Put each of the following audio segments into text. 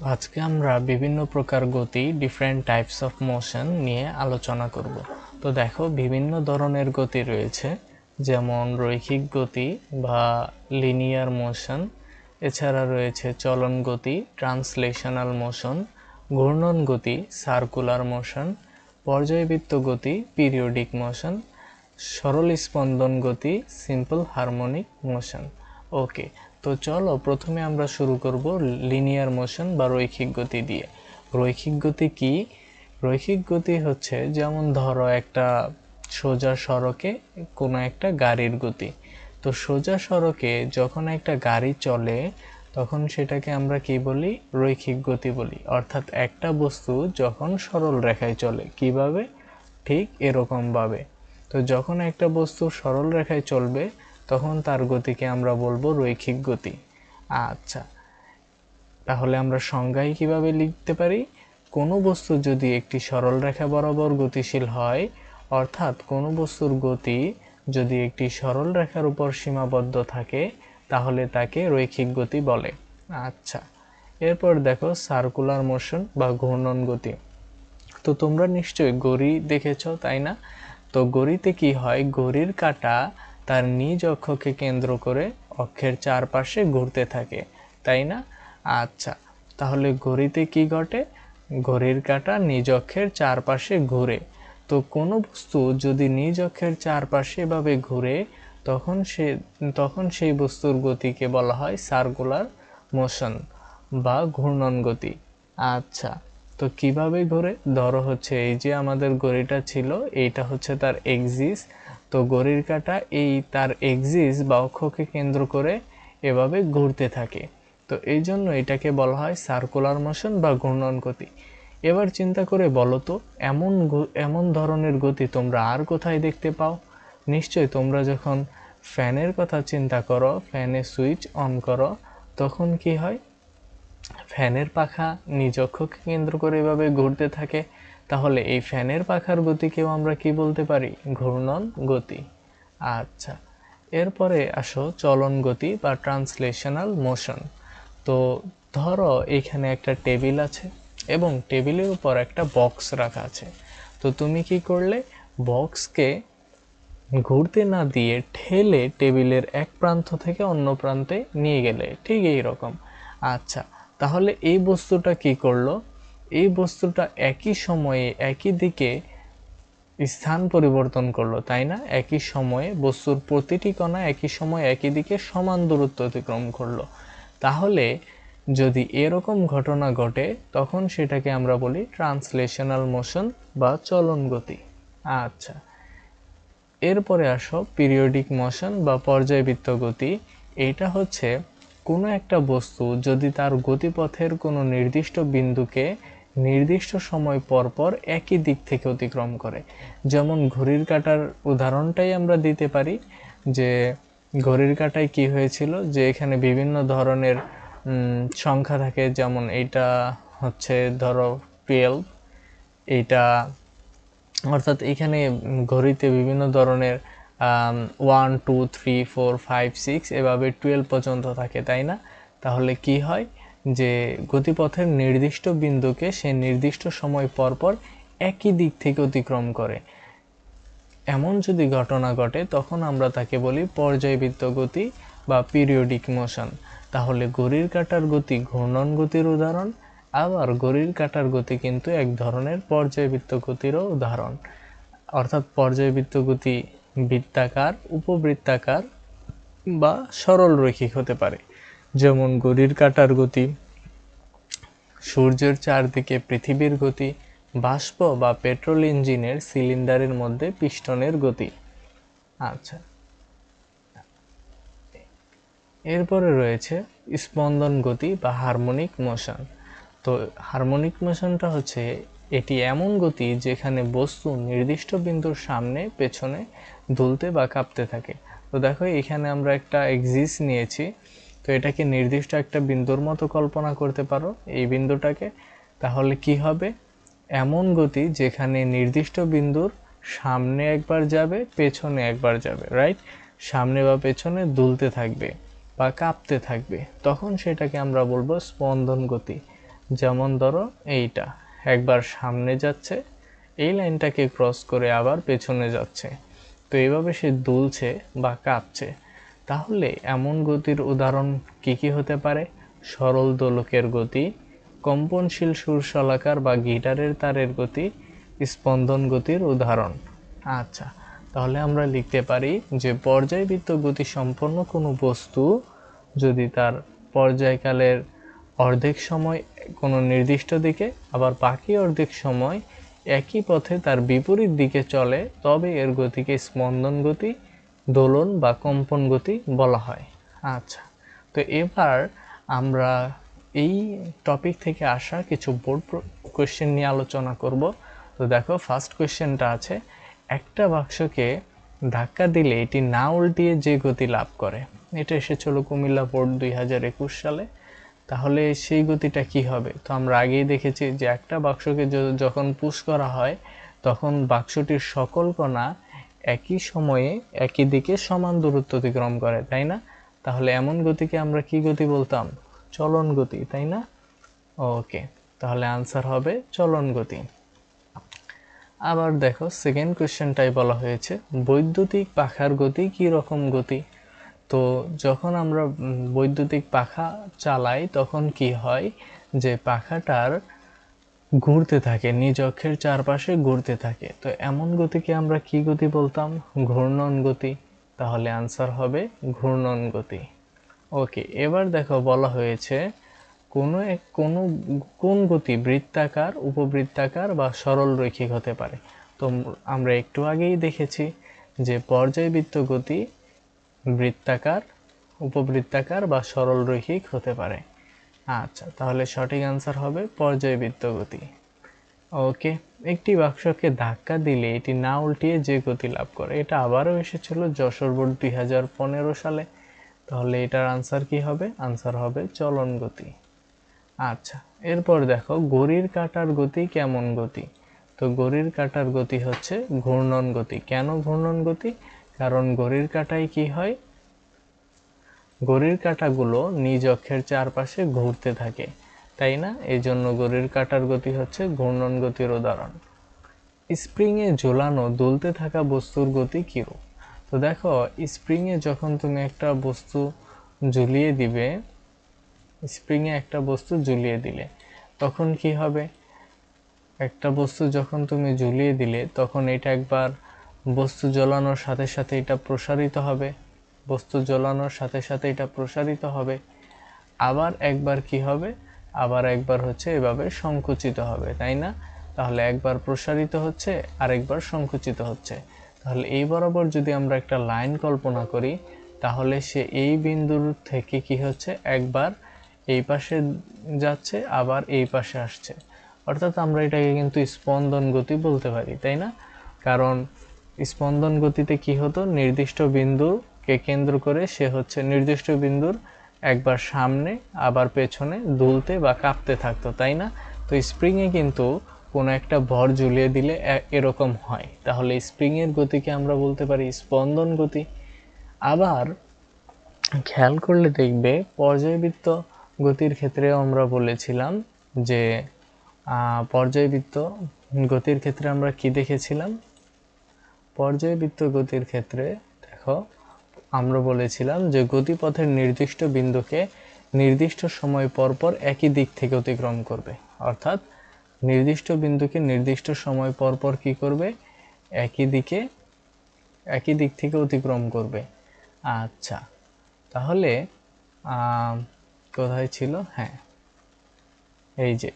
আজকে আমরা বিভিন্ন প্রকার গতি ডিফারেন্ট টাইপস অফ মোশন নিয়ে আলোচনা করব। তো দেখো বিভিন্ন ধরনের গতি রয়েছে, যেমন রৈখিক গতি বা লিনিয়ার মোশন, এছাড়া রয়েছে চলন গতি ট্রান্সলেশনাল মোশন, ঘূর্ণন গতি সার্কুলার মোশন, পর্যায়বৃত্ত গতি পিরিয়ডিক মোশন, সরল স্পন্দন গতি সিম্পল হারমোনিক মোশন। ওকে, তো চলো প্রথমে আমরা শুরু করব লিনিয়ার মোশন বা রৈখিক গতি দিয়ে। রৈখিক গতি কি? রৈখিক গতি হচ্ছে যেমন ধরো একটা সোজা সড়কে কোনো একটা গাড়ির গতি। তো সোজা সড়কে যখন একটা গাড়ি চলে তখন সেটাকে আমরা কি বলি? রৈখিক গতি বলি। অর্থাৎ একটা বস্তু যখন সরল রেখায় চলে, কিভাবে? ঠিক এরকম ভাবে। তো যখন একটা বস্তু সরল রেখায় চলবে তখন তার গতিকে আমরা বলবো রৈখিক গতি। আচ্ছা, তাহলে আমরা সংজ্ঞায় কিভাবে লিখতে পারি? কোনো বস্তু যদি একটি সরল রেখা বরাবর গতিশীল হয়, অর্থাৎ কোনো বস্তুর গতি যদি একটি সরল রেখার উপর সীমাবদ্ধ থাকে, তাহলে তাকে রৈখিক গতি বলে। আচ্ছা, এরপর দেখো সার্কুলার মোশন বা ঘূর্ণন গতি। তো তোমরা নিশ্চয়ই ঘড়ি দেখেছো, তাই না? তো ঘড়িতে কি হয়? ঘড়ির কাঁটা তার নিজ অক্ষকে কেন্দ্র করে অক্ষের চারপাশে ঘুরতে থাকে, তাই না? আচ্ছা, তাহলে ঘড়িতে কি ঘটে? ঘড়ির কাঁটা নিজ অক্ষের চারপাশে ঘুরে। তো কোনো বস্তু যদি নিজ অক্ষের চারপাশে এভাবে ঘুরে তখন সেই বস্তুর গতিকে বলা হয় সার্কুলার মোশন বা ঘূর্ণন গতি। আচ্ছা, তো কিভাবে ঘোরে? ধরো হচ্ছে এই যে আমাদের ঘড়িটা ছিল, এইটা হচ্ছে তার এক্সিস। তো ঘড়ির কাঁটা এই তার এক্সিস বা অক্ষকে কেন্দ্র করে এভাবে ঘুরতে থাকে। তো এই জন্য এটাকে বলা হয় সার্কুলার মোশন বা ঘূর্ণন গতি। এবার চিন্তা করে বলো তো, এমন ধরনের গতি তোমরা আর কোথায় দেখতে পাও? নিশ্চয়ই তোমরা যখন ফ্যানের কথা চিন্তা করো, ফ্যানের সুইচ অন করো, তখন কি হয়? ফ্যানের পাখা নিজ অক্ষকে কেন্দ্র করে এভাবে ঘুরতে থাকে। তাহলে এই ফ্যানের পাখার গতিকেও আমরা কি বলতে পারি? ঘূর্ণন গতি। আচ্ছা, এরপরে আসো চলন গতি বা ট্রান্সলেশনাল মোশন। তো ধরো এখানে একটা টেবিল আছে এবং টেবিলের উপর একটা বক্স রাখা আছে। তো তুমি কি করলে? বক্সকে ঘুরতে না দিয়ে ঠেলে টেবিলের এক প্রান্ত থেকে অন্য প্রান্তে নিয়ে গেলে, ঠিক এই রকম। আচ্ছা, তাহলে এই বস্তুটা কি করলো? এই বস্তুটা একই সময়ে একই দিকে স্থান পরিবর্তন করলো, তাই না? একই সময়ে বস্তুর প্রতিটি কণা একই সময়ে একই দিকে সমান দূরত্ব অতিক্রম করলো। তাহলে যদি এরকম ঘটনা ঘটে তখন সেটাকে আমরা বলি ট্রান্সলেশনাল মোশন বা চলন গতি। আচ্ছা, এরপরে আসো পিরিয়ডিক মোশন বা পর্যায়বৃত্ত গতি। এইটা হচ্ছে কোনো একটা বস্তু যদি তার গতিপথের কোনো নির্দিষ্ট বিন্দুকে নির্দিষ্ট সময় পর পর একই দিক থেকে অতিক্রম করে। যেমন ঘড়ির কাঁটার উদাহরণটাই আমরা দিতে পারি, যে ঘড়ির কাঁটায় কি হয়েছিল, যে এখানে বিভিন্ন ধরনের সংখ্যা থাকে, যেমন এইটা হচ্ছে ধরো 12, এইটা অর্থাৎ এখানে ঘড়িতে বিভিন্ন ধরনের 1 2 3 4 5 6 এভাবে 12 পর্যন্ত থাকে, তাই না? তাহলে কি হয়? যে গতিপথের নির্দিষ্ট বিন্দুকে সে নির্দিষ্ট সময় পর পর একই দিক থেকে অতিক্রম করে। এমন যদি ঘটনা ঘটে তখন আমরা তাকে বলি পর্যায়বৃত্ত গতি বা পিরিয়ডিক মোশন। তাহলে ঘড়ির কাঁটার গতি ঘূর্ণন গতির উদাহরণ, আবার ঘড়ির কাঁটার গতি কিন্তু এক ধরনের পর্যায়বৃত্ত গতিরও উদাহরণ। অর্থাৎ পর্যায়বৃত্ত গতি বৃত্তাকার, উপবৃত্তাকার বা সরল রৈখিক হতে পারে। যেমন ঘড়ির কাঁটার গতি, সূর্যের চারদিকে পৃথিবীর গতি, বাষ্প বা পেট্রোল ইঞ্জিনের সিলিন্ডারের মধ্যে পিস্টনের গতি। আচ্ছা, এরপরে রয়েছে স্পন্দন গতি বা হারমোনিক মোশন। তো হারমোনিক মোশনটা হচ্ছে এটি এমন গতি যেখানে বস্তু নির্দিষ্ট বিন্দুর সামনে পেছনে দুলতে বা কাঁপতে থাকে। তো দেখো এখানে আমরা একটা এক্সিস নিয়েছি, তো এটাকে নির্দিষ্ট একটা বিন্দুর মতো কল্পনা করতে পারো এই বিন্দুটাকে। তাহলে কি হবে? এমন গতি যেখানে নির্দিষ্ট বিন্দুর সামনে একবার যাবে, পেছনে একবার যাবে, রাইট? সামনে বা পেছনে দুলতে থাকবে বা কাঁপতে থাকবে, তখন সেটাকে আমরা বলবো স্পন্দন গতি। যেমন ধরো এইটা একবার সামনে যাচ্ছে, এই লাইনটাকে ক্রস করে আবার পেছনে যাচ্ছে, তো এইভাবে সে দুলছে বা কাঁপছে। তাহলে এমন গতির উদাহরণ কি কি হতে পারে? সরল দোলকের গতি, কম্পনশীল সুরশলাকার বা গিটারের তারের গতি, স্পন্দন গতির উদাহরণ। আচ্ছা, তাহলে আমরা লিখতে পারি যে পর্যায়বৃত্ত গতি সম্পন্ন কোনো বস্তু যদি তার পর্যায়কালের অর্ধেক সময় কোনো নির্দিষ্ট দিকে আবার বাকি অর্ধেক সময় একই পথে তার বিপরীত দিকে চলে, তবে এর গতিকে স্পন্দন গতি, দোলন বা কম্পন গতি বলা হয়। আচ্ছা, তো এবার আমরা এই টপিক থেকে আসা কিছু বোর্ড কোয়েশ্চেন নিয়ে আলোচনা করব। তো দেখো, ফার্স্ট কোয়েশ্চেনটা আছে, একটা বাক্সকে ধাক্কা দিলে এটি না উল্টিয়ে যে গতি লাভ করে। এটা এসেছিল কুমিল্লা বোর্ড 2021 সালে। তাহলে সেই গতিটা কি হবে? তো আমরা আগেই দেখেছি যে একটা বাক্সকে যখন পুশ করা হয় তখন বাক্সটির সকল কণা একই সময়ে একই দিকে সমান দূরত্ব অতিক্রম করে, তাই না? তাহলে এমন গতিকে আমরা কি গতি বলতাম? চলন গতি, তাই না? ওকে, তাহলে আনসার হবে চলন গতি। আবার দেখো, সেকেন্ড কোশ্চেনটাই বলা হয়েছে বৈদ্যুতিক পাখার গতি কি রকম গতি। তো যখন আমরা বৈদ্যুতিক পাখা চালাই তখন কি হয় যে পাখাটার ঘুরতে থাকে, নিজ অক্ষের চারপাশে ঘুরতে থাকে। তো এমন গতিকে আমরা কি গতি বলতাম? ঘূর্ণন গতি। তাহলে আনসার হবে ঘূর্ণন গতি। ওকে, এবার দেখো বলা হয়েছে কোন গতি বৃত্তাকার, উপবৃত্তাকার বা সরল রৈখিক হতে পারে। তো আমরা একটু আগেই দেখেছি যে পর্যায়বৃত্ত গতি বৃত্তাকার, উপবৃত্তাকার বা সরল রৈখিক হতে পারে। আচ্ছা, তাহলে সঠিক আনসার হবে পর্যায়বৃত্ত গতি। ওকে, একটি বাক্সকে ধাক্কা দিলে এটি না উল্টিয়ে যে গতি লাভ করে, এটা আবারও এসেছিল যশোর বোর্ড 2015 সালে। তাহলে এটার আনসার কি হবে? আনসার হবে চলন গতি। আচ্ছা, এরপর দেখো ঘড়ির কাঁটার গতি কেমন গতি। তো ঘড়ির কাঁটার গতি হচ্ছে ঘূর্ণন গতি। কেন ঘূর্ণন গতি? কারণ ঘড়ির কাঁটায় কি হয়, ঘড়ির কাঁটাগুলো নিজ অক্ষের চারপাশে ঘুরতে থাকে, তাই না? এই জন্য ঘড়ির কাঁটার গতি হচ্ছে ঘূর্ণন গতির উদাহরণ। স্প্রিংয়ে ঝোলানো দুলতে থাকা বস্তুর গতি কিরূপ। তো দেখো, স্প্রিংয়ে যখন তুমি একটা বস্তু ঝুলিয়ে দিবে, স্প্রিংয়ে একটা বস্তু ঝুলিয়ে দিলে তখন কি হবে? একটা বস্তু যখন তুমি ঝুলিয়ে দিলে তখন এটা একবার বস্তু ঝোলানোর সাথে সাথে এটা প্রসারিত হবে, বস্তু ঝোলানোর সাথে সাথে এটা প্রসারিত হবে, আবার একবার কি হবে, আবার একবার হচ্ছে এভাবে সংকুচিত হবে, তাই না? তাহলে একবার প্রসারিত হচ্ছে আর একবার সংকুচিত হচ্ছে। তাহলে এই বরাবর যদি আমরা একটা লাইন কল্পনা করি তাহলে সে এই বিন্দুর থেকে কি হচ্ছে, একবার এই পাশে যাচ্ছে আবার এই পাশে আসছে, অর্থাৎ আমরা এটাকে কিন্তু স্পন্দন গতি বলতে পারি, তাই না? কারণ স্পন্দন গতিতে কি হতো, নির্দিষ্ট বিন্দুকে কেন্দ্র করে সে হচ্ছে নির্দিষ্ট বিন্দুর একবার সামনে আবার পেছনে দুলতে বা কাঁপতে থাকতো, তাই না? তো স্প্রিংয়ে কিন্তু কোনো একটা ভর ঝুলিয়ে দিলে এরকম হয়, তাহলে স্প্রিংয়ের গতিকে আমরা বলতে পারি স্পন্দন গতি। আবার খেয়াল করলে দেখবে পর্যায়বৃত্ত গতির ক্ষেত্রে আমরা বলেছিলাম যে পর্যায়বৃত্ত গতির ক্ষেত্রে আমরা কি দেখেছিলাম? পর্যায়বৃত্ত গতির ক্ষেত্রে দেখো, আমরা বলেছিলাম যে গতিপথের নির্দিষ্ট বিন্দুকে নির্দিষ্ট সময় পরপর একই দিক থেকে অতিক্রম করবে, অর্থাৎ নির্দিষ্ট বিন্দুকে নির্দিষ্ট সময় পরপর কি করবে, একই দিক থেকে অতিক্রম করবে। আচ্ছা, তাহলে কোথায় ছিল, হ্যাঁ এই যে,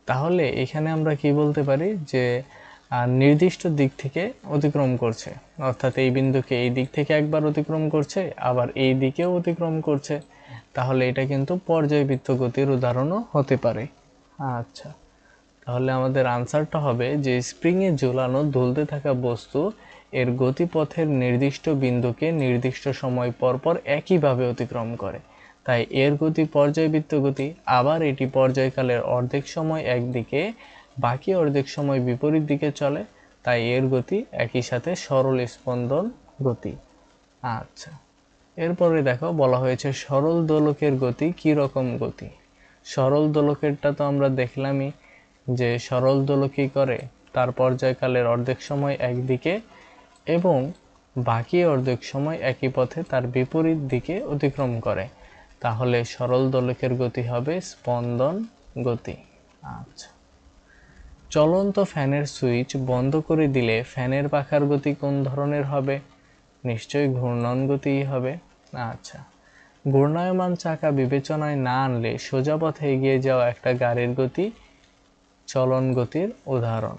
তাহলে এখানে আমরা কি বলতে পারি যে নির্দিষ্ট দিক থেকে অতিক্রম করছে, অর্থাৎ এই বিন্দুকে এই দিক থেকে একবার অতিক্রম করছে আবার এই দিকেও অতিক্রম করছে, তাহলে এটা কিন্তু পর্যায়বৃত্ত গতির উদাহরণও হতে পারে। আচ্ছা, তাহলে আমাদের আনসারটা হবে যে স্প্রিংয়ে ঝুলানো দুলতে থাকা বস্তু এর গতিপথের নির্দিষ্ট বিন্দুকে নির্দিষ্ট সময় পরপর একইভাবে অতিক্রম করে, তাই এর গতি পর্যায়বৃত্ত গতি। আবার এটি পর্যায়কালের অর্ধেক সময় একদিকে, বাকি অর্ধেক সময় বিপরীত দিকে চলে, তাই এর গতি একই সাথে সরল স্পন্দন গতি। আচ্ছা, এরপরে দেখো বলা হয়েছে সরল দোলকের গতি কি রকম গতি। সরল দোলকেরটা তো আমরা দেখলামই যে সরল দোলক কি করে, তার পর্যায়কালের অর্ধেক সময় একদিকে এবং বাকি অর্ধেক সময় একই পথে তার বিপরীত দিকে অতিক্রম করে। তাহলে সরল দোলকের গতি হবে স্পন্দন গতি। আচ্ছা, চলন্ত ফ্যানের সুইচ বন্ধ করে দিলে ফ্যানের পাখার গতি কোন ধরনের হবে? নিশ্চয়ই ঘূর্ণন গতিই হবে। আচ্ছা, ঘূর্ণায়মান চাকা বিবেচনায় না আনলে সোজা পথে এগিয়ে যাওয়া একটা গাড়ির গতি চলন গতির উদাহরণ।